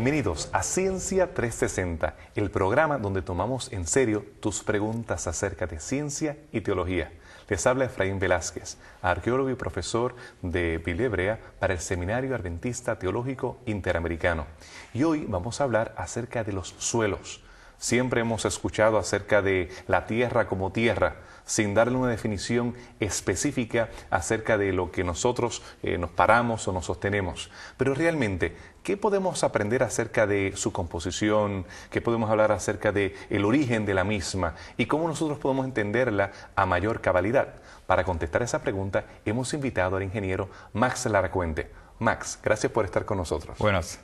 Bienvenidos a Ciencia 360, el programa donde tomamos en serio tus preguntas acerca de ciencia y teología. Les habla Efraín Velázquez, arqueólogo y profesor de Biblia Hebrea para el Seminario Adventista Teológico Interamericano. Y hoy vamos a hablar acerca de los suelos. Siempre hemos escuchado acerca de la tierra como tierra, sin darle una definición específica acerca de lo que nosotros nos paramos o nos sostenemos. Pero realmente, ¿qué podemos aprender acerca de su composición? ¿Qué podemos hablar acerca del origen de la misma? ¿Y cómo nosotros podemos entenderla a mayor cabalidad? Para contestar esa pregunta, hemos invitado al ingeniero Max Laracuente. Max, gracias por estar con nosotros. Buenas.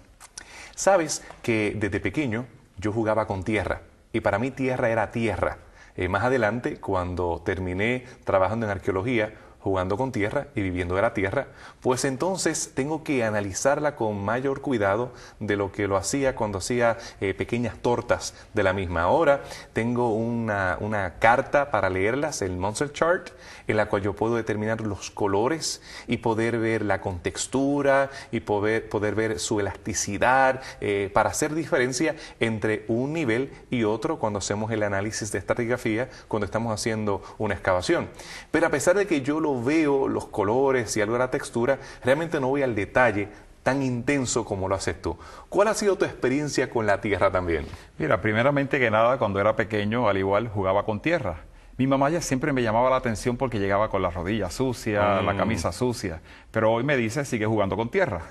Sabes que desde pequeño yo jugaba con tierra y para mí tierra era tierra. Más adelante, cuando terminé trabajando en arqueología, jugando con tierra y viviendo de la tierra, pues entonces tengo que analizarla con mayor cuidado de lo que lo hacía cuando hacía pequeñas tortas de la misma. Ahora tengo una carta para leerlas, el Munsell Chart, en la cual yo puedo determinar los colores y poder ver la contextura y poder ver su elasticidad para hacer diferencia entre un nivel y otro cuando hacemos el análisis de estratigrafía, cuando estamos haciendo una excavación. Pero a pesar de que yo lo veo, los colores y algo de la textura, realmente no voy al detalle tan intenso como lo haces tú. ¿Cuál ha sido tu experiencia con la tierra también? Mira, primeramente que nada, cuando era pequeño, al igual, jugaba con tierra. Mi mamá ya siempre me llamaba la atención porque llegaba con las rodillas sucias, la camisa sucia, pero hoy me dice, sigue jugando con tierra.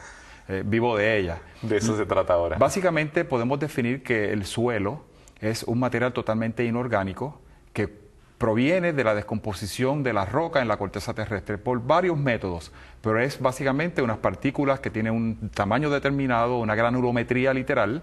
Vivo de ella. De eso se trata ahora. Básicamente podemos definir que el suelo es un material totalmente inorgánico que proviene de la descomposición de la roca en la corteza terrestre por varios métodos, pero es básicamente unas partículas que tienen un tamaño determinado, una granulometría literal,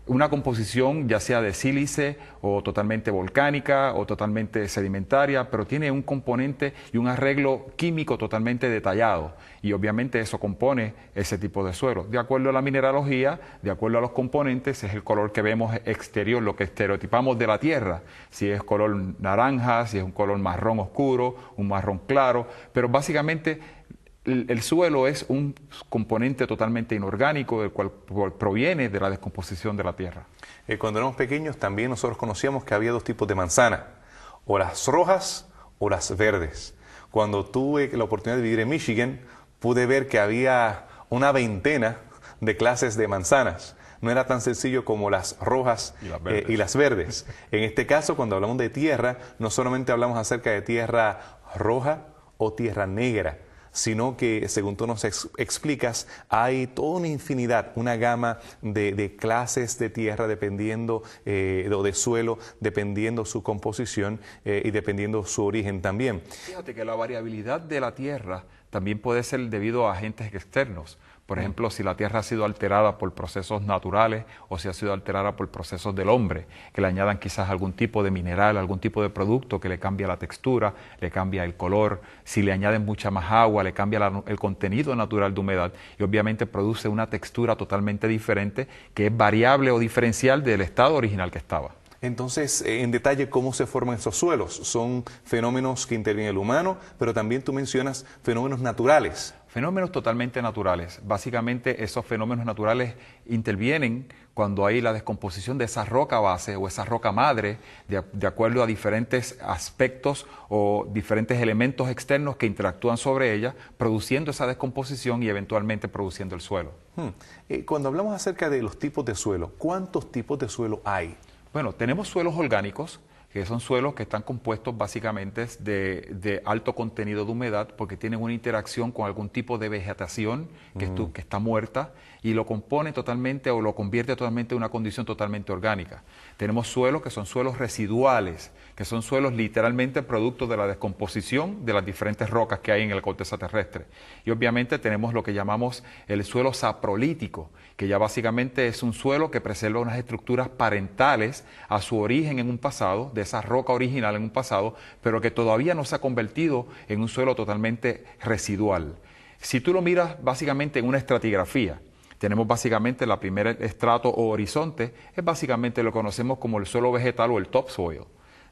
una composición ya sea de sílice o totalmente volcánica o totalmente sedimentaria, pero tiene un componente y un arreglo químico totalmente detallado y obviamente eso compone ese tipo de suelo. De acuerdo a la mineralogía, de acuerdo a los componentes, es el color que vemos exterior, lo que estereotipamos de la tierra, si es color naranja, si es un color marrón oscuro, un marrón claro, pero básicamente el suelo es un componente totalmente inorgánico, del cual proviene de la descomposición de la tierra. Cuando éramos pequeños también nosotros conocíamos que había dos tipos de manzana, o las rojas o las verdes. Cuando tuve la oportunidad de vivir en Michigan, pude ver que había una veintena de clases de manzanas. No era tan sencillo como las rojas y las verdes. En este caso, cuando hablamos de tierra, no solamente hablamos acerca de tierra roja o tierra negra, sino que, según tú nos explicas, hay toda una infinidad, una gama de clases de tierra dependiendo, o de suelo, dependiendo su composición y dependiendo su origen también. Fíjate que la variabilidad de la tierra también puede ser debido a agentes externos. Por ejemplo, si la tierra ha sido alterada por procesos naturales o si ha sido alterada por procesos del hombre, que le añadan quizás algún tipo de mineral, algún tipo de producto que le cambia la textura, le cambia el color, si le añaden mucha más agua, le cambia el contenido natural de humedad y obviamente produce una textura totalmente diferente que es variable o diferencial del estado original que estaba. Entonces, en detalle, ¿cómo se forman esos suelos? Son fenómenos que interviene el humano, pero también tú mencionas fenómenos naturales. Fenómenos totalmente naturales. Básicamente esos fenómenos naturales intervienen cuando hay la descomposición de esa roca base o esa roca madre de acuerdo a diferentes aspectos o diferentes elementos externos que interactúan sobre ella, produciendo esa descomposición y eventualmente produciendo el suelo. Cuando hablamos acerca de los tipos de suelo, ¿cuántos tipos de suelo hay? Bueno, tenemos suelos orgánicos, que son suelos que están compuestos básicamente de alto contenido de humedad porque tienen una interacción con algún tipo de vegetación que está muerta y lo compone totalmente o lo convierte totalmente en una condición totalmente orgánica. Tenemos suelos que son suelos residuales, que son suelos literalmente producto de la descomposición de las diferentes rocas que hay en la corteza terrestre. Y obviamente tenemos lo que llamamos el suelo saprolítico, que ya básicamente es un suelo que preserva unas estructuras parentales a su origen en un pasado, de esa roca original en un pasado, pero que todavía no se ha convertido en un suelo totalmente residual. Si tú lo miras básicamente en una estratigrafía, tenemos básicamente la primera estrato o horizonte, es básicamente lo que conocemos como el suelo vegetal o el topsoil.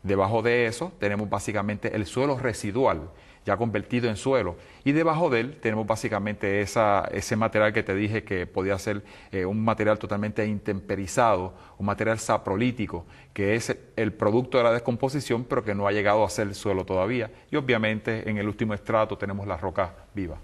Debajo de eso tenemos básicamente el suelo residual, ya convertido en suelo. Y debajo de él tenemos básicamente ese material que te dije que podía ser un material totalmente intemperizado, un material saprolítico, que es el producto de la descomposición, pero que no ha llegado a ser suelo todavía. Y obviamente en el último estrato tenemos la roca viva.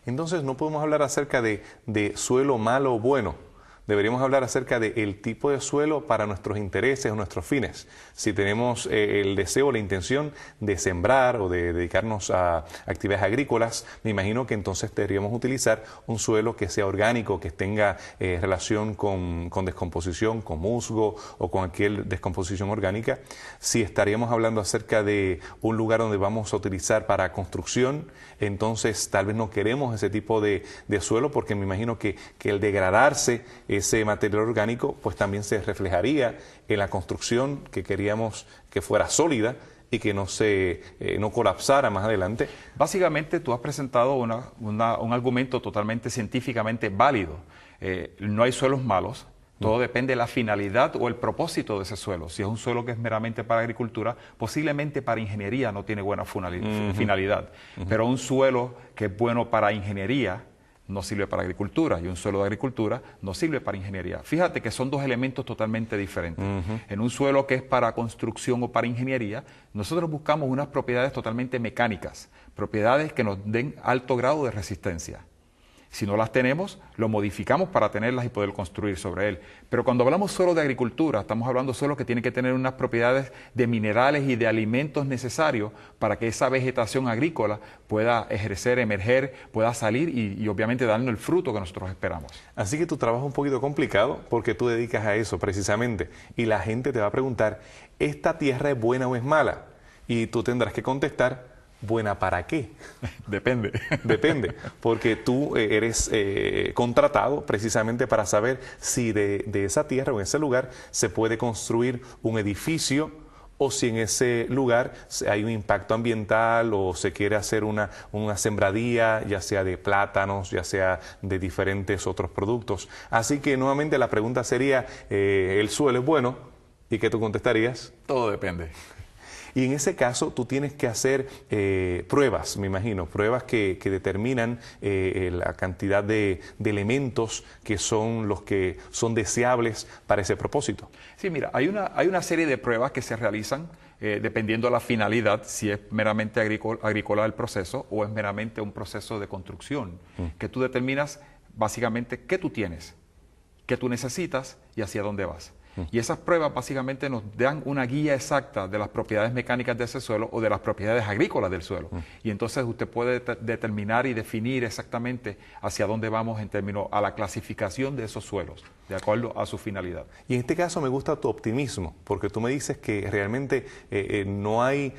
Entonces no podemos hablar acerca de suelo malo o bueno. Deberíamos hablar acerca del tipo de suelo para nuestros intereses o nuestros fines. Si tenemos el deseo o la intención de sembrar o de dedicarnos a actividades agrícolas, me imagino que entonces deberíamos utilizar un suelo que sea orgánico, que tenga relación con descomposición, con musgo o con cualquier descomposición orgánica. Si estaríamos hablando acerca de un lugar donde vamos a utilizar para construcción, entonces tal vez no queremos ese tipo de suelo, porque me imagino que el degradarse ese material orgánico pues también se reflejaría en la construcción que queríamos que fuera sólida y que no colapsara más adelante. Básicamente tú has presentado un argumento totalmente científicamente válido. No hay suelos malos. Todo depende de la finalidad o el propósito de ese suelo. Si es un suelo que es meramente para agricultura, posiblemente para ingeniería no tiene buena finalidad. Pero un suelo que es bueno para ingeniería no sirve para agricultura, y un suelo de agricultura no sirve para ingeniería. Fíjate que son dos elementos totalmente diferentes. En un suelo que es para construcción o para ingeniería, nosotros buscamos unas propiedades totalmente mecánicas, propiedades que nos den alto grado de resistencia. Si no las tenemos, lo modificamos para tenerlas y poder construir sobre él. Pero cuando hablamos solo de agricultura, estamos hablando solo que tiene que tener unas propiedades de minerales y de alimentos necesarios para que esa vegetación agrícola pueda ejercer, emerger, pueda salir y obviamente darnos el fruto que nosotros esperamos. Así que tu trabajo es un poquito complicado porque tú dedicas a eso precisamente. Y la gente te va a preguntar, ¿esta tierra es buena o es mala? Y tú tendrás que contestar, ¿buena para qué? Depende. Depende, porque tú eres contratado precisamente para saber si de esa tierra o en ese lugar se puede construir un edificio, o si en ese lugar hay un impacto ambiental o se quiere hacer una sembradía, ya sea de plátanos, ya sea de diferentes otros productos. Así que nuevamente la pregunta sería, ¿el suelo es bueno? ¿Y qué tú contestarías? Todo depende. Y en ese caso tú tienes que hacer pruebas, me imagino, pruebas que determinan la cantidad de elementos que son los que son deseables para ese propósito. Sí, mira, hay una serie de pruebas que se realizan dependiendo de la finalidad, si es meramente agrícola el proceso o es meramente un proceso de construcción, que tú determinas básicamente qué tú tienes, qué tú necesitas y hacia dónde vas. Y esas pruebas básicamente nos dan una guía exacta de las propiedades mecánicas de ese suelo o de las propiedades agrícolas del suelo. Y entonces usted puede determinar y definir exactamente hacia dónde vamos en términos a la clasificación de esos suelos, de acuerdo a su finalidad. Y en este caso me gusta tu optimismo, porque tú me dices que realmente no hay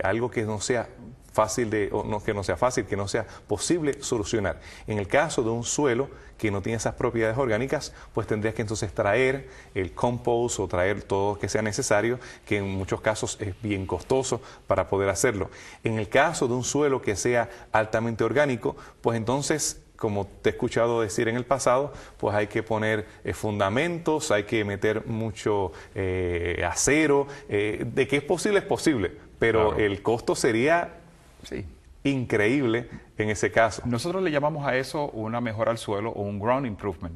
algo que no sea fácil que no sea posible solucionar. En el caso de un suelo que no tiene esas propiedades orgánicas, pues tendrías que entonces traer el compost o traer todo que sea necesario, que en muchos casos es bien costoso para poder hacerlo. En el caso de un suelo que sea altamente orgánico, pues entonces, como te he escuchado decir en el pasado, pues hay que poner fundamentos, hay que meter mucho acero. De que es posible, pero claro, el costo sería increíble en ese caso. Nosotros le llamamos a eso una mejora al suelo o un ground improvement,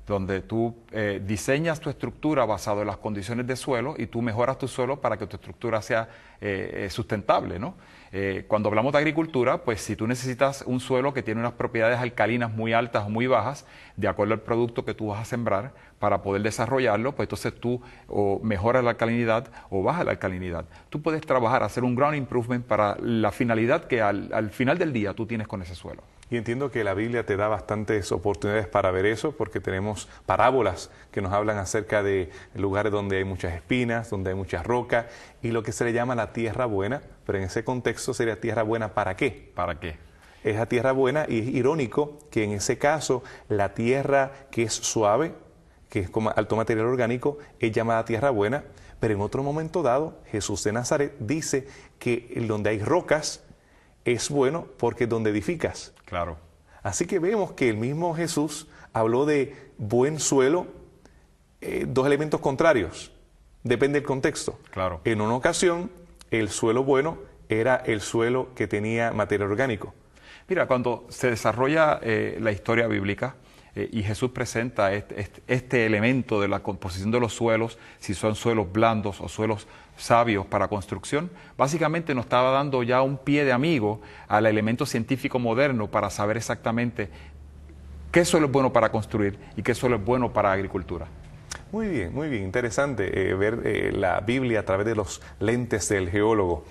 donde tú diseñas tu estructura basado en las condiciones de suelo y tú mejoras tu suelo para que tu estructura sea sustentable, ¿no? Cuando hablamos de agricultura, pues si tú necesitas un suelo que tiene unas propiedades alcalinas muy altas o muy bajas, de acuerdo al producto que tú vas a sembrar, para poder desarrollarlo, pues entonces tú o mejoras la alcalinidad o bajas la alcalinidad. Tú puedes trabajar, hacer un ground improvement para la finalidad que al final del día tú tienes con ese suelo. Y entiendo que la Biblia te da bastantes oportunidades para ver eso, porque tenemos parábolas que nos hablan acerca de lugares donde hay muchas espinas, donde hay muchas rocas, y lo que se le llama la tierra buena, pero en ese contexto sería tierra buena ¿para qué? ¿Para qué? Es la tierra buena, y es irónico que en ese caso la tierra que es suave, que es como alto material orgánico, es llamada tierra buena, pero en otro momento dado Jesús de Nazaret dice que donde hay rocas es bueno porque es donde edificas. Claro. Así que vemos que el mismo Jesús habló de buen suelo, dos elementos contrarios, depende del contexto. Claro. En una ocasión, el suelo bueno era el suelo que tenía material orgánico? Mira, cuando se desarrolla la historia bíblica y Jesús presenta este elemento de la composición de los suelos, si son suelos blandos o suelos sabios para construcción, básicamente nos estaba dando ya un pie de amigo al elemento científico moderno para saber exactamente qué suelo es bueno para construir y qué suelo es bueno para agricultura. Muy bien, interesante ver la Biblia a través de los lentes del geólogo.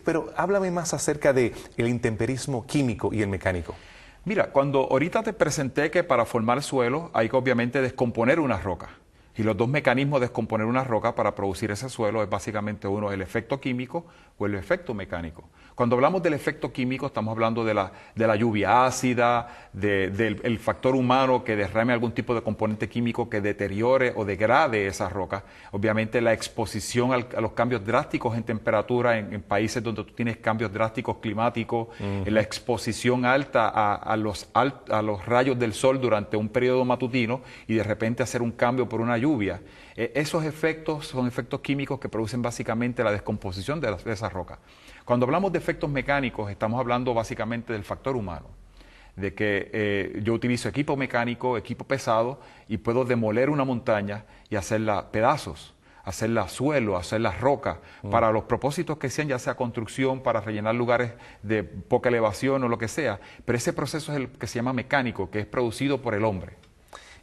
Pero háblame más acerca del intemperismo químico y el mecánico. Mira, cuando ahorita te presenté que para formar suelo hay que obviamente descomponer una roca. Y los dos mecanismos de descomponer una roca para producir ese suelo es básicamente uno, el efecto químico o el efecto mecánico. Cuando hablamos del efecto químico estamos hablando de la lluvia ácida, del factor humano que derrame algún tipo de componente químico que deteriore o degrade esa roca. Obviamente la exposición a los cambios drásticos en temperatura en países donde tú tienes cambios drásticos climáticos, la exposición alta a los rayos del sol durante un periodo matutino y de repente hacer un cambio por una lluvia. Esos efectos son efectos químicos que producen básicamente la descomposición de esa roca. Cuando hablamos de efectos mecánicos, estamos hablando básicamente del factor humano, de que yo utilizo equipo mecánico, equipo pesado, y puedo demoler una montaña y hacerla pedazos, hacerla suelo, hacerla roca, para los propósitos que sean, ya sea construcción, para rellenar lugares de poca elevación o lo que sea. Pero ese proceso es el que se llama mecánico, que es producido por el hombre.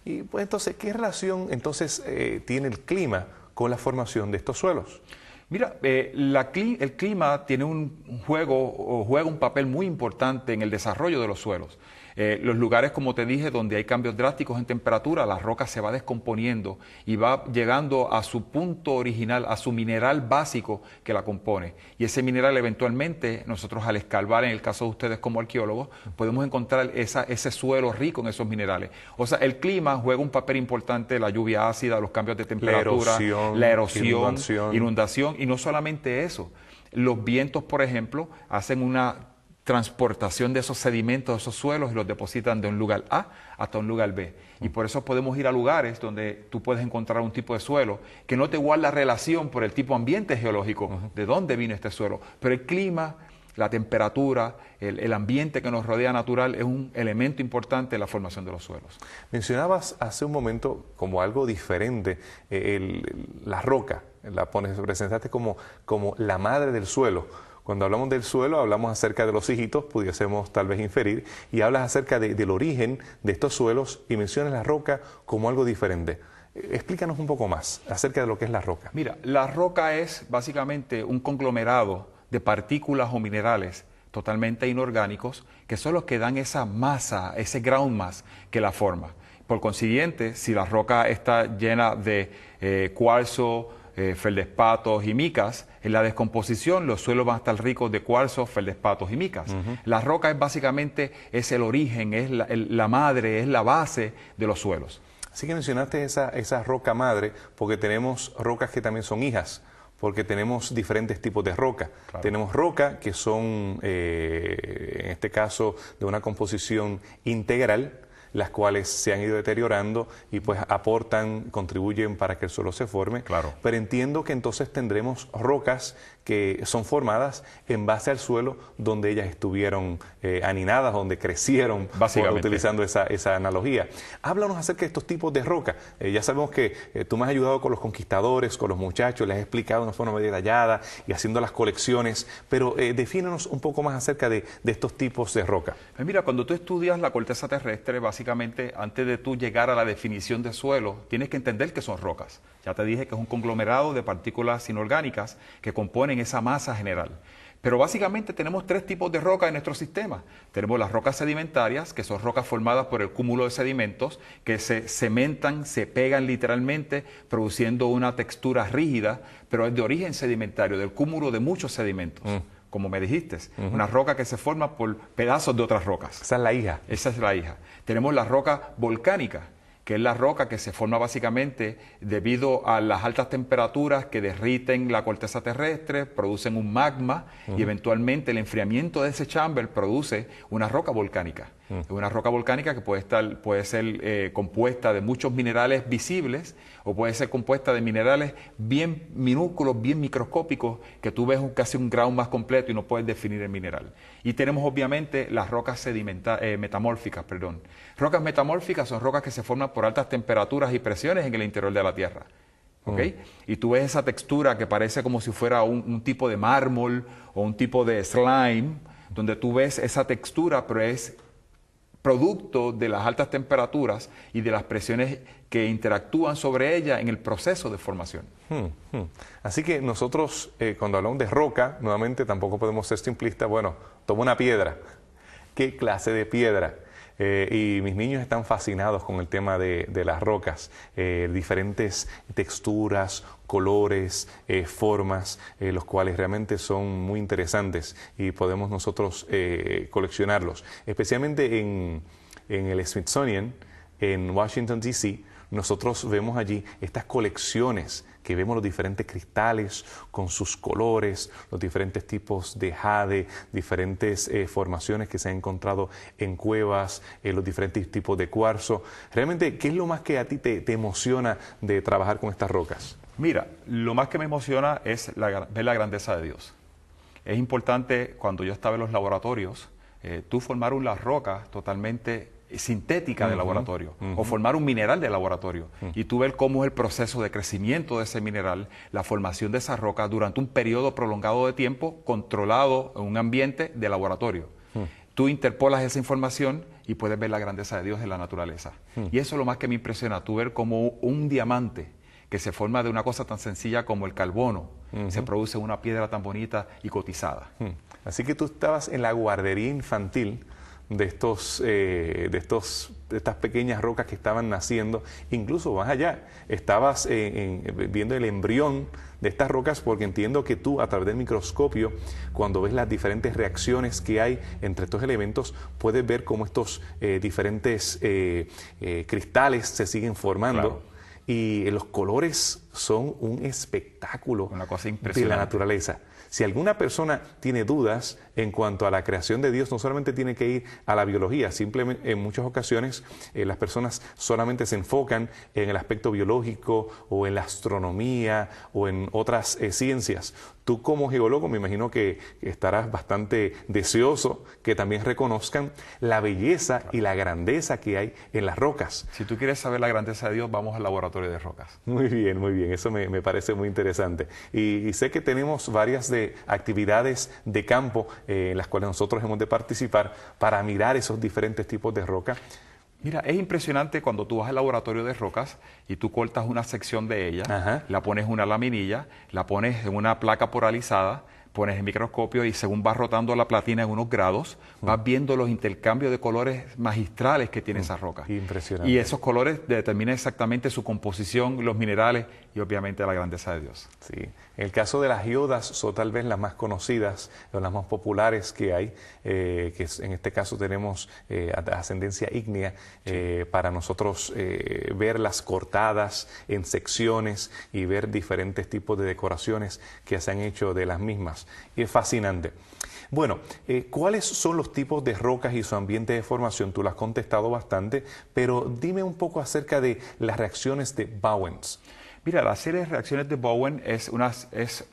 Y pues entonces, ¿qué relación entonces tiene el clima con la formación de estos suelos? Mira, el clima tiene juega un papel muy importante en el desarrollo de los suelos. Los lugares, como te dije, donde hay cambios drásticos en temperatura, la roca se va descomponiendo y va llegando a su punto original, a su mineral básico que la compone. Y ese mineral eventualmente, nosotros al escarbar, en el caso de ustedes como arqueólogos, podemos encontrar ese suelo rico en esos minerales. O sea, el clima juega un papel importante, la lluvia ácida, los cambios de temperatura, la erosión, inundación. Y no solamente eso, los vientos, por ejemplo, hacen una transportación de esos sedimentos, de esos suelos, y los depositan de un lugar A hasta un lugar B. Y por eso podemos ir a lugares donde tú puedes encontrar un tipo de suelo que no te guarda relación por el tipo de ambiente geológico, de dónde vino este suelo. Pero el clima, la temperatura, el ambiente que nos rodea natural es un elemento importante en la formación de los suelos. Mencionabas hace un momento como algo diferente la roca, presentaste como la madre del suelo. Cuando hablamos del suelo, hablamos acerca de los hijitos, pudiésemos tal vez inferir, y hablas acerca del origen de estos suelos y mencionas la roca como algo diferente. Explícanos un poco más acerca de lo que es la roca. Mira, la roca es básicamente un conglomerado de partículas o minerales totalmente inorgánicos que son los que dan esa masa, ese ground mass que la forma. Por consiguiente, si la roca está llena de cuarzo, feldespatos y micas, en la descomposición los suelos van a estar ricos de cuarzo, feldespatos y micas. La roca es básicamente el origen, es la madre, es la base de los suelos. Así que mencionaste esa roca madre porque tenemos rocas que también son hijas, porque tenemos diferentes tipos de roca. Claro. Tenemos roca que son, en este caso, de una composición integral, las cuales se han ido deteriorando y pues aportan, contribuyen para que el suelo se forme. Claro. Pero entiendo que entonces tendremos rocas que son formadas en base al suelo donde ellas estuvieron aninadas, donde crecieron, utilizando esa analogía. Háblanos acerca de estos tipos de roca. Ya sabemos que tú me has ayudado con los conquistadores, con los muchachos, les has explicado de una forma muy detallada y haciendo las colecciones, pero defínenos un poco más acerca de estos tipos de roca. Pues mira, cuando tú estudias la corteza terrestre, básicamente, antes de tú llegar a la definición de suelo, tienes que entender que son rocas. Ya te dije que es un conglomerado de partículas inorgánicas que componen esa masa general. Pero básicamente tenemos tres tipos de rocas en nuestro sistema. Tenemos las rocas sedimentarias, que son rocas formadas por el cúmulo de sedimentos, que se cementan, se pegan literalmente, produciendo una textura rígida, pero es de origen sedimentario, del cúmulo de muchos sedimentos. Como me dijiste, una roca que se forma por pedazos de otras rocas. Esa es la hija. Esa es la hija. Tenemos la roca volcánica, que es la roca que se forma básicamente debido a las altas temperaturas que derriten la corteza terrestre, producen un magma y eventualmente el enfriamiento de ese chamber produce una roca volcánica. Es una roca volcánica que puede ser compuesta de muchos minerales visibles o puede ser compuesta de minerales bien minúsculos, bien microscópicos, que tú ves casi un grado más completo y no puedes definir el mineral. Y tenemos obviamente las rocas metamórficas. Rocas metamórficas son rocas que se forman por altas temperaturas y presiones en el interior de la Tierra. ¿Okay? Y tú ves esa textura que parece como si fuera un tipo de mármol o un tipo de slime, donde tú ves esa textura, pero es producto de las altas temperaturas y de las presiones que interactúan sobre ella en el proceso de formación. Así que nosotros, cuando hablamos de roca, nuevamente tampoco podemos ser simplistas. Bueno, toma una piedra. ¿Qué clase de piedra? Y mis niños están fascinados con el tema de las rocas, diferentes texturas, colores, formas, los cuales realmente son muy interesantes y podemos nosotros coleccionarlos. Especialmente en el Smithsonian, en Washington, D.C., nosotros vemos allí estas colecciones que vemos los diferentes cristales con sus colores, los diferentes tipos de jade, diferentes formaciones que se han encontrado en cuevas, los diferentes tipos de cuarzo. Realmente, ¿qué es lo más que a ti te emociona de trabajar con estas rocas? Mira, lo más que me emociona es ver la grandeza de Dios. Es importante, cuando yo estaba en los laboratorios, tú formar una roca totalmente sintética de laboratorio o formar un mineral de laboratorio y tú ver cómo es el proceso de crecimiento de ese mineral, la formación de esa roca durante un periodo prolongado de tiempo controlado en un ambiente de laboratorio. Tú interpolas esa información y puedes ver la grandeza de Dios en la naturaleza. Y eso es lo más que me impresiona, tú ver cómo un diamante que se forma de una cosa tan sencilla como el carbono, se produce una piedra tan bonita y cotizada. Así que tú estabas en la guardería infantil de estas pequeñas rocas que estaban naciendo, incluso más allá, estabas viendo el embrión de estas rocas, porque entiendo que tú, a través del microscopio, cuando ves las diferentes reacciones que hay entre estos elementos, puedes ver cómo estos diferentes cristales se siguen formando. Claro. Y los colores son un espectáculo, una cosa de la naturaleza. Si alguna persona tiene dudas en cuanto a la creación de Dios, no solamente tiene que ir a la biología, simplemente en muchas ocasiones las personas solamente se enfocan en el aspecto biológico o en la astronomía o en otras ciencias. Tú como geólogo me imagino que estarás bastante deseoso que también reconozcan la belleza y la grandeza que hay en las rocas. Si tú quieres saber la grandeza de Dios, vamos al laboratorio de rocas. Muy bien, eso me parece muy interesante. Y sé que tenemos varias actividades de campo en las cuales nosotros hemos de participar para mirar esos diferentes tipos de roca. Mira, es impresionante cuando tú vas al laboratorio de rocas y tú cortas una sección de ella, la pones en una laminilla, la pones en una placa polarizada, pones el microscopio y según vas rotando la platina en unos grados, vas viendo los intercambios de colores magistrales que tiene esa roca. Impresionante. Y esos colores determinan exactamente su composición, los minerales y obviamente la grandeza de Dios. Sí. En el caso de las iodas son tal vez las más conocidas o las más populares que hay, que en este caso tenemos ascendencia ígnea, para nosotros verlas cortadas en secciones y ver diferentes tipos de decoraciones que se han hecho de las mismas. Y es fascinante. Bueno, ¿cuáles son los tipos de rocas y su ambiente de formación? Tú lo has contestado bastante, pero dime un poco acerca de las reacciones de Bowens. Mira, la serie de reacciones de Bowen es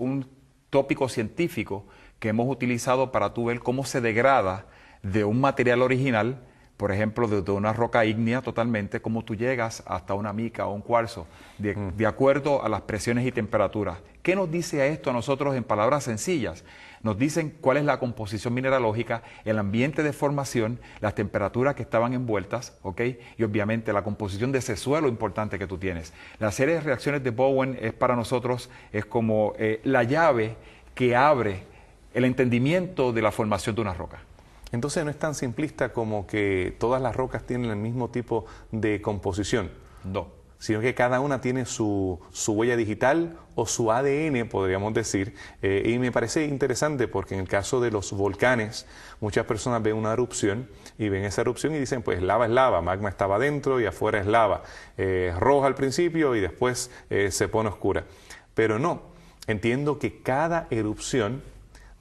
un tópico científico que hemos utilizado para tú ver cómo se degrada de un material original, por ejemplo, de una roca ígnea totalmente, cómo tú llegas hasta una mica o un cuarzo, de acuerdo a las presiones y temperaturas. ¿Qué nos dice esto a nosotros en palabras sencillas? Nos dicen cuál es la composición mineralógica, el ambiente de formación, las temperaturas que estaban envueltas, ¿ok? Y obviamente la composición de ese suelo importante que tú tienes. La serie de reacciones de Bowen es para nosotros, es como la llave que abre el entendimiento de la formación de una roca. Entonces no es tan simplista como que todas las rocas tienen el mismo tipo de composición. No. Sino que cada una tiene su huella digital o su ADN, podríamos decir. Y me parece interesante porque en el caso de los volcanes, muchas personas ven una erupción y ven esa erupción y dicen, pues lava es lava, magma estaba adentro y afuera es lava. Roja al principio y después se pone oscura. Pero no, entiendo que cada erupción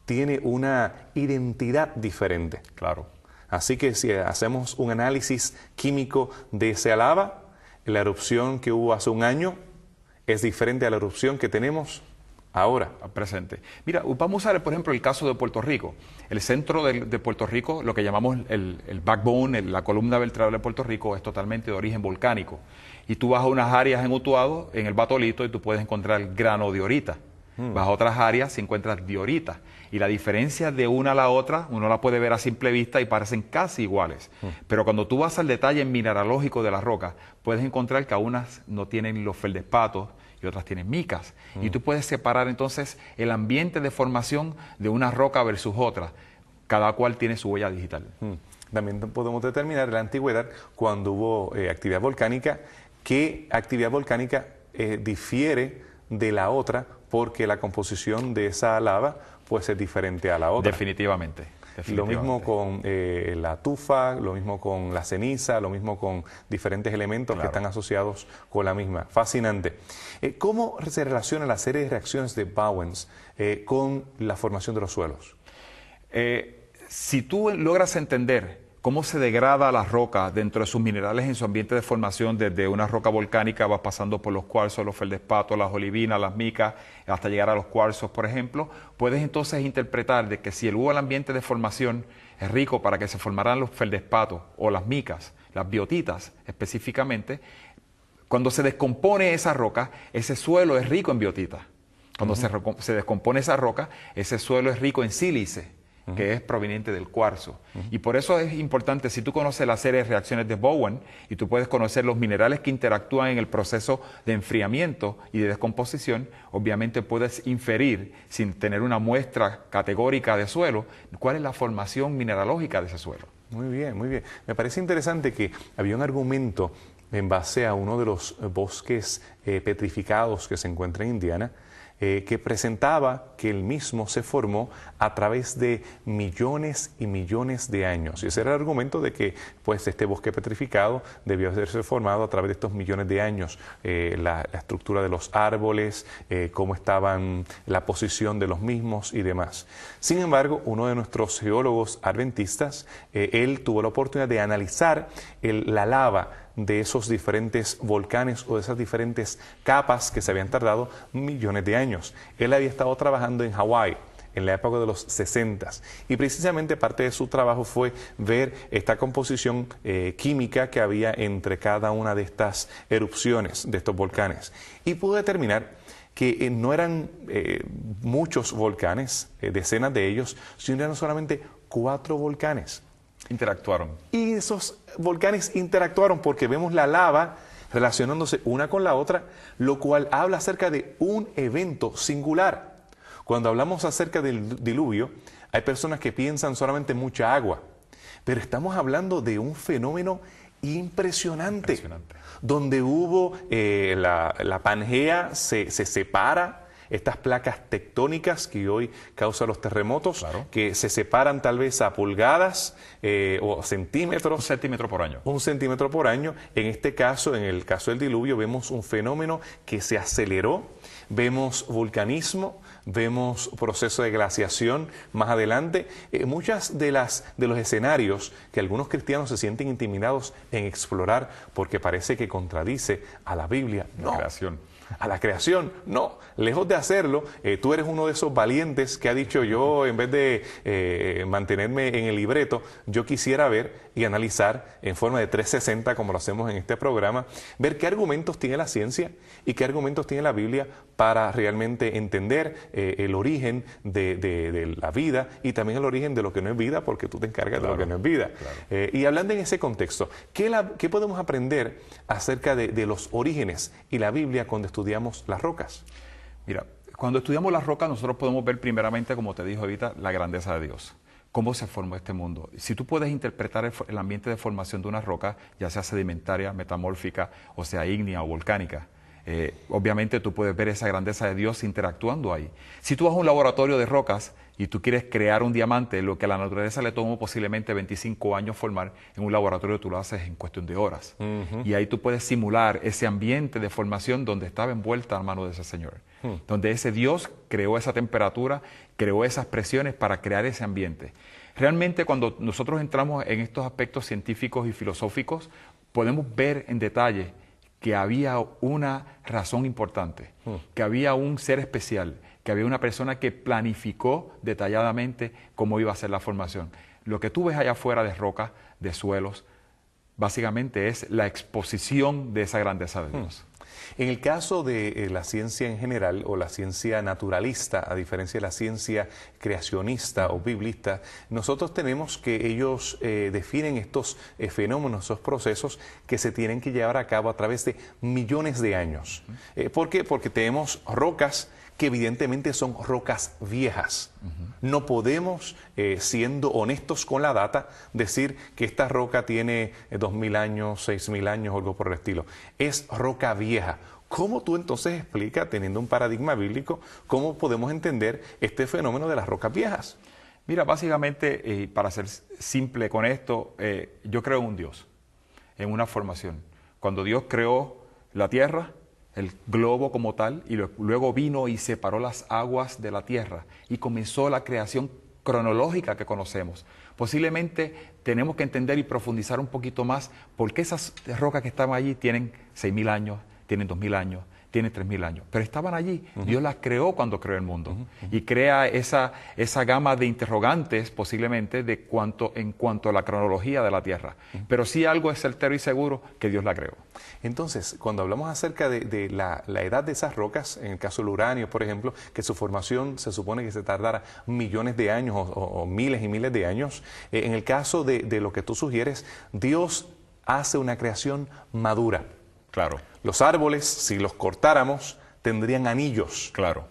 tiene una identidad diferente. Claro. Así que si hacemos un análisis químico de esa lava, la erupción que hubo hace un año es diferente a la erupción que tenemos ahora. Presente. Mira, vamos a ver, por ejemplo, el caso de Puerto Rico. El centro de Puerto Rico, lo que llamamos el backbone, la columna vertebral de Puerto Rico, es totalmente de origen volcánico. Y tú vas a unas áreas en Utuado, en el Batolito, y tú puedes encontrar granodiorita. Vas a otras áreas y encuentras diorita. Y la diferencia de una a la otra, uno la puede ver a simple vista y parecen casi iguales. Pero cuando tú vas al detalle mineralógico de la roca, puedes encontrar que unas no tienen los feldespatos y otras tienen micas. Y tú puedes separar entonces el ambiente de formación de una roca versus otra. Cada cual tiene su huella digital. También podemos determinar en la antigüedad, cuando hubo actividad volcánica, qué actividad volcánica difiere de la otra, porque la composición de esa lava puede ser diferente a la otra. Definitivamente. Lo mismo con la tufa, lo mismo con la ceniza, lo mismo con diferentes elementos que están asociados con la misma. Fascinante. ¿Cómo se relaciona la serie de reacciones de Bowens con la formación de los suelos? Si tú logras entender cómo se degrada la roca dentro de sus minerales en su ambiente de formación, desde una roca volcánica vas pasando por los cuarzos, los feldespatos, las olivinas, las micas, hasta llegar a los cuarzos, por ejemplo, puedes entonces interpretar de que si el ambiente de formación es rico para que se formaran los feldespatos o las micas, las biotitas específicamente, cuando se descompone esa roca, ese suelo es rico en biotitas. Cuando se descompone esa roca, ese suelo es rico en sílice, que es proveniente del cuarzo. Y por eso es importante, si tú conoces la serie de reacciones de Bowen y tú puedes conocer los minerales que interactúan en el proceso de enfriamiento y de descomposición, obviamente puedes inferir, sin tener una muestra categórica de suelo, cuál es la formación mineralógica de ese suelo. Muy bien, muy bien. Me parece interesante que había un argumento en base a uno de los bosques petrificados que se encuentra en Indiana, que presentaba que el mismo se formó a través de millones y millones de años. Y ese era el argumento de que pues, este bosque petrificado debió haberse formado a través de estos millones de años. La estructura de los árboles, cómo estaban, la posición de los mismos y demás. Sin embargo, uno de nuestros geólogos adventistas, él tuvo la oportunidad de analizar la lava de esos diferentes volcanes o de esas diferentes capas que se habían tardado millones de años. Él había estado trabajando en Hawái en la época de los 60 y precisamente parte de su trabajo fue ver esta composición química que había entre cada una de estas erupciones de estos volcanes y pudo determinar que no eran muchos volcanes, decenas de ellos, sino eran solamente 4 volcanes. Interactuaron. Y esos volcanes interactuaron porque vemos la lava relacionándose una con la otra, lo cual habla acerca de un evento singular. Cuando hablamos acerca del diluvio, hay personas que piensan solamente en mucha agua, pero estamos hablando de un fenómeno impresionante. Donde hubo la Pangea se separa, estas placas tectónicas que hoy causan los terremotos, que se separan tal vez a pulgadas o centímetros. 1 centímetro por año. 1 centímetro por año. En este caso, en el caso del diluvio, vemos un fenómeno que se aceleró, vemos vulcanismo, vemos proceso de glaciación más adelante. Muchas de los escenarios que algunos cristianos se sienten intimidados en explorar porque parece que contradice a la Biblia. La creación. A la creación, no, lejos de hacerlo, tú eres uno de esos valientes que ha dicho yo, en vez de mantenerme en el libreto, yo quisiera ver y analizar en forma de 360, como lo hacemos en este programa, ver qué argumentos tiene la ciencia y qué argumentos tiene la Biblia para realmente entender el origen de la vida y también el origen de lo que no es vida, porque tú te encargas de lo que no es vida. Y hablando en ese contexto, ¿qué podemos aprender acerca de los orígenes y la Biblia cuando estudiamos las rocas? Mira, cuando estudiamos las rocas nosotros podemos ver primeramente, como te dijo ahorita, la grandeza de Dios. Cómo se formó este mundo. Si tú puedes interpretar el ambiente de formación de una roca, ya sea sedimentaria, metamórfica, o sea ígnea o volcánica, obviamente tú puedes ver esa grandeza de Dios interactuando ahí. Si tú vas a un laboratorio de rocas y tú quieres crear un diamante, lo que a la naturaleza le tomó posiblemente 25 años formar, en un laboratorio tú lo haces en cuestión de horas. Y ahí tú puedes simular ese ambiente de formación donde estaba envuelta la mano de ese Señor. Donde ese Dios creó esa temperatura, creó esas presiones para crear ese ambiente. Realmente cuando nosotros entramos en estos aspectos científicos y filosóficos, podemos ver en detalle que había una razón importante, que había un ser especial, que había una persona que planificó detalladamente cómo iba a ser la formación. Lo que tú ves allá afuera de rocas, de suelos, básicamente es la exposición de esa grandeza de Dios. En el caso de la ciencia en general o la ciencia naturalista, a diferencia de la ciencia creacionista o biblista, nosotros tenemos que ellos definen estos fenómenos, estos procesos que se tienen que llevar a cabo a través de millones de años. ¿Por qué? Porque tenemos rocas que evidentemente son rocas viejas. No podemos, siendo honestos con la data, decir que esta roca tiene 2000 años, 6000 años o algo por el estilo. Es roca vieja. ¿Cómo tú entonces explicas, teniendo un paradigma bíblico, cómo podemos entender este fenómeno de las rocas viejas? Mira, básicamente, para ser simple con esto, yo creo en un Dios, en una formación. Cuando Dios creó la tierra, el globo como tal, y luego vino y separó las aguas de la tierra y comenzó la creación cronológica que conocemos. Posiblemente tenemos que entender y profundizar un poquito más por qué esas rocas que estaban allí tienen 6000 años, tienen 2000 años, tienen 3000 años, pero estaban allí. Dios las creó cuando creó el mundo y crea esa gama de interrogantes posiblemente en cuanto a la cronología de la tierra. Pero sí algo es certero y seguro, que Dios la creó. Entonces, cuando hablamos acerca de la edad de esas rocas, en el caso del uranio, por ejemplo, que su formación se supone que se tardara millones de años o miles y miles de años, en el caso de lo que tú sugieres, Dios hace una creación madura. Claro. Los árboles, si los cortáramos, tendrían anillos. Claro.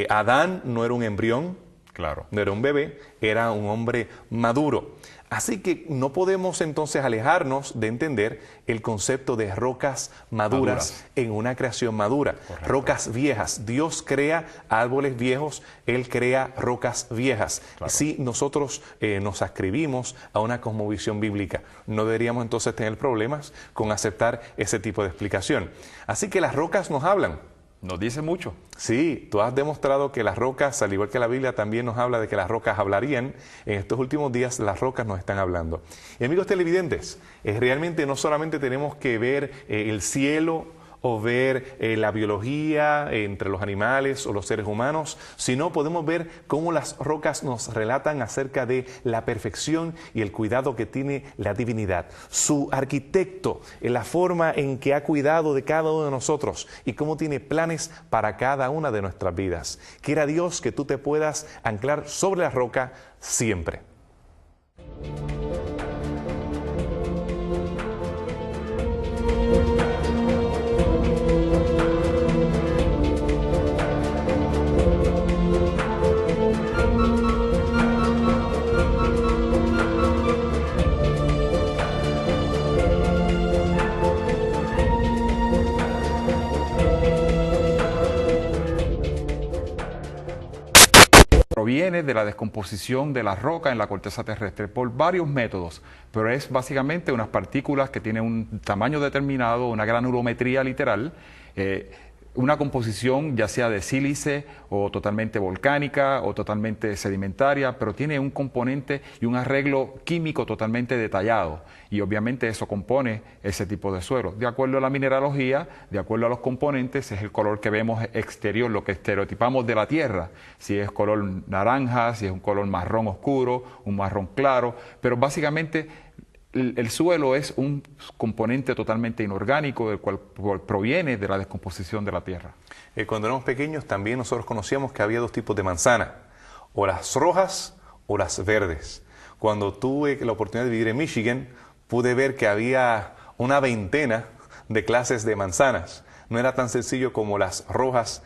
Adán no era un embrión, Claro. no era un bebé, era un hombre maduro. Así que no podemos entonces alejarnos de entender el concepto de rocas maduras en una creación madura. Correcto. Rocas viejas. Dios crea árboles viejos, Él crea rocas viejas. Claro. Si nosotros nos ascribimos a una cosmovisión bíblica, no deberíamos entonces tener problemas con aceptar ese tipo de explicación. Así que las rocas nos hablan. Nos dice mucho. Sí, tú has demostrado que las rocas, al igual que la Biblia, también nos habla de que las rocas hablarían. En estos últimos días las rocas nos están hablando. Y amigos televidentes, realmente no solamente tenemos que ver el cielo o ver la biología entre los animales o los seres humanos, sino podemos ver cómo las rocas nos relatan acerca de la perfección y el cuidado que tiene la divinidad. Su arquitecto, en la forma en que ha cuidado de cada uno de nosotros y cómo tiene planes para cada una de nuestras vidas. Quiera Dios que tú te puedas anclar sobre la roca siempre. Proviene de la descomposición de la roca en la corteza terrestre por varios métodos, pero es básicamente unas partículas que tienen un tamaño determinado, una granulometría literal, una composición ya sea de sílice o totalmente volcánica o totalmente sedimentaria, pero tiene un componente y un arreglo químico totalmente detallado y obviamente eso compone ese tipo de suelo. De acuerdo a la mineralogía, de acuerdo a los componentes, es el color que vemos exterior, lo que estereotipamos de la Tierra, si es color naranja, si es un color marrón oscuro, un marrón claro, pero básicamente el suelo es un componente totalmente inorgánico, del cual proviene de la descomposición de la tierra. Cuando éramos pequeños también nosotros conocíamos que había dos tipos de manzana, o las rojas o las verdes. Cuando tuve la oportunidad de vivir en Michigan, pude ver que había una veintena de clases de manzanas. No era tan sencillo como las rojas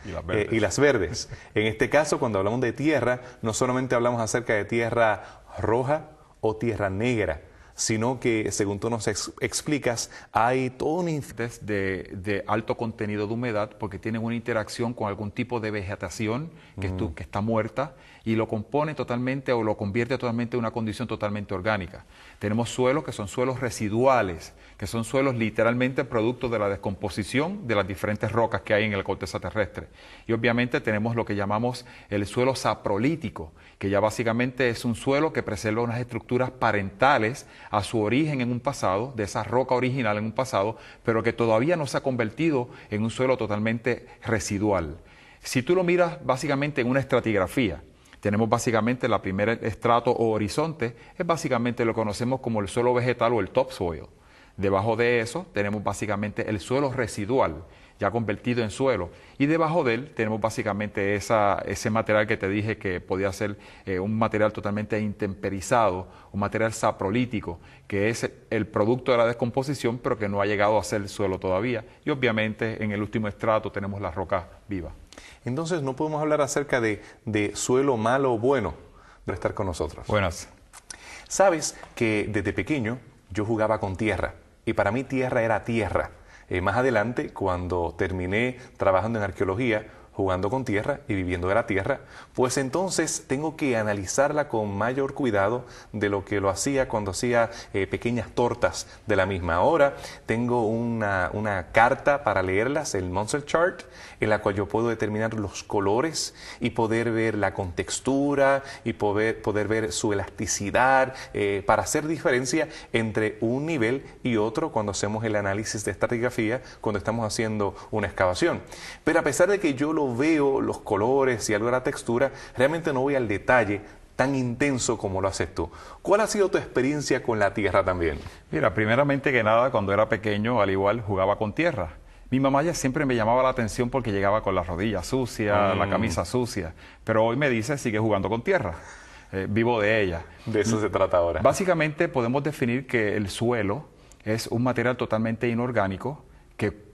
y las verdes. En este caso, cuando hablamos de tierra, no solamente hablamos acerca de tierra roja o tierra negra. sino que, según tú nos explicas, hay todo un... De alto contenido de humedad, porque tienen una interacción con algún tipo de vegetación que está muerta y lo compone totalmente o lo convierte totalmente en una condición totalmente orgánica. Tenemos suelos que son suelos residuales, que son suelos literalmente producto de la descomposición de las diferentes rocas que hay en la corteza terrestre. Y obviamente tenemos lo que llamamos el suelo saprolítico, que ya básicamente es un suelo que preserva unas estructuras parentales a su origen en un pasado, de esa roca original en un pasado, pero que todavía no se ha convertido en un suelo totalmente residual. Si tú lo miras básicamente en una estratigrafía, tenemos básicamente la primera estrato o horizonte, es básicamente lo que conocemos como el suelo vegetal o el topsoil. Debajo de eso tenemos básicamente el suelo residual, ya convertido en suelo, y debajo de él tenemos básicamente ese material que te dije que podía ser un material totalmente intemperizado, un material saprolítico, que es el producto de la descomposición, pero que no ha llegado a ser suelo todavía. Y obviamente en el último estrato tenemos la roca viva. Entonces no podemos hablar acerca de suelo malo o bueno de estar con nosotros. Buenas. Sabes que desde pequeño yo jugaba con tierra y para mí tierra era tierra. Más adelante, cuando terminé trabajando en arqueología, jugando con tierra y viviendo de la tierra, pues entonces tengo que analizarla con mayor cuidado de lo que lo hacía cuando hacía pequeñas tortas de la misma. Ahora tengo una carta para leerlas, el Munsell Chart, en la cual yo puedo determinar los colores y poder ver la contextura y poder ver su elasticidad para hacer diferencia entre un nivel y otro cuando hacemos el análisis de estratigrafía, cuando estamos haciendo una excavación. Pero a pesar de que yo lo veo, los colores y algo de la textura, realmente no voy al detalle tan intenso como lo haces tú. ¿Cuál ha sido tu experiencia con la tierra también? Mira, primeramente que nada, cuando era pequeño, al igual, jugaba con tierra. Mi mamá ya siempre me llamaba la atención porque llegaba con las rodillas sucias, la camisa sucia, pero hoy me dice, sigue jugando con tierra. Vivo de ella. De eso se trata ahora. Básicamente podemos definir que el suelo es un material totalmente inorgánico que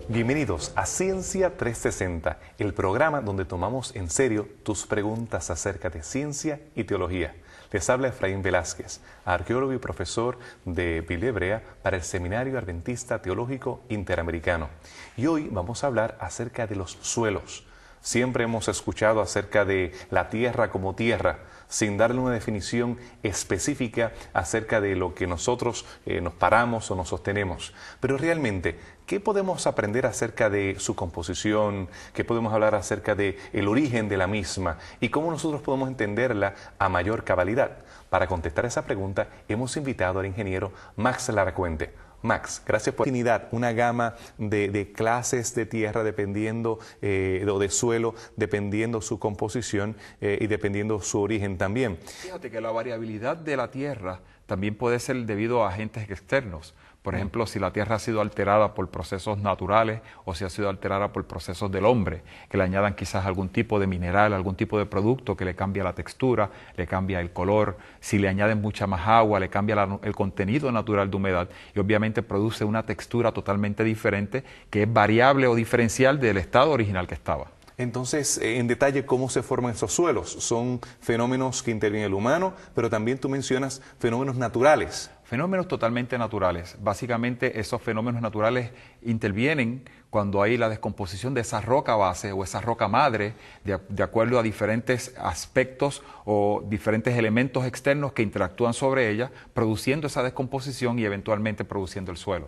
Bienvenidos a Ciencia 360, el programa donde tomamos en serio tus preguntas acerca de ciencia y teología. Les habla Efraín Velázquez, arqueólogo y profesor de Biblia Hebrea para el Seminario Adventista Teológico Interamericano. Y hoy vamos a hablar acerca de los suelos. Siempre hemos escuchado acerca de la tierra como tierra, sin darle una definición específica acerca de lo que nosotros nos paramos o nos sostenemos. Pero realmente, ¿qué podemos aprender acerca de su composición? ¿Qué podemos hablar acerca del origen de la misma? ¿Y cómo nosotros podemos entenderla a mayor cabalidad? Para contestar esa pregunta, hemos invitado al ingeniero Max Laracuente. Max, gracias por la oportunidad, una gama de clases de tierra dependiendo, o de suelo, dependiendo su composición y dependiendo su origen también. Fíjate que la variabilidad de la tierra también puede ser debido a agentes externos. Por ejemplo, si la tierra ha sido alterada por procesos naturales o si ha sido alterada por procesos del hombre, que le añadan quizás algún tipo de mineral, algún tipo de producto que le cambia la textura, le cambia el color, si le añaden mucha más agua, le cambia el contenido natural de humedad y obviamente produce una textura totalmente diferente que es variable o diferencial del estado original que estaba. Entonces, en detalle, ¿cómo se forman esos suelos? Son fenómenos que interviene el humano, pero también tú mencionas fenómenos naturales. Fenómenos totalmente naturales. Básicamente esos fenómenos naturales intervienen cuando hay la descomposición de esa roca base o esa roca madre de acuerdo a diferentes aspectos o diferentes elementos externos que interactúan sobre ella, produciendo esa descomposición y eventualmente produciendo el suelo.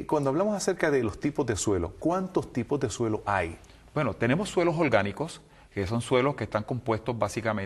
Cuando hablamos acerca de los tipos de suelo, ¿cuántos tipos de suelo hay? Bueno, tenemos suelos orgánicos, que son suelos que están compuestos básicamente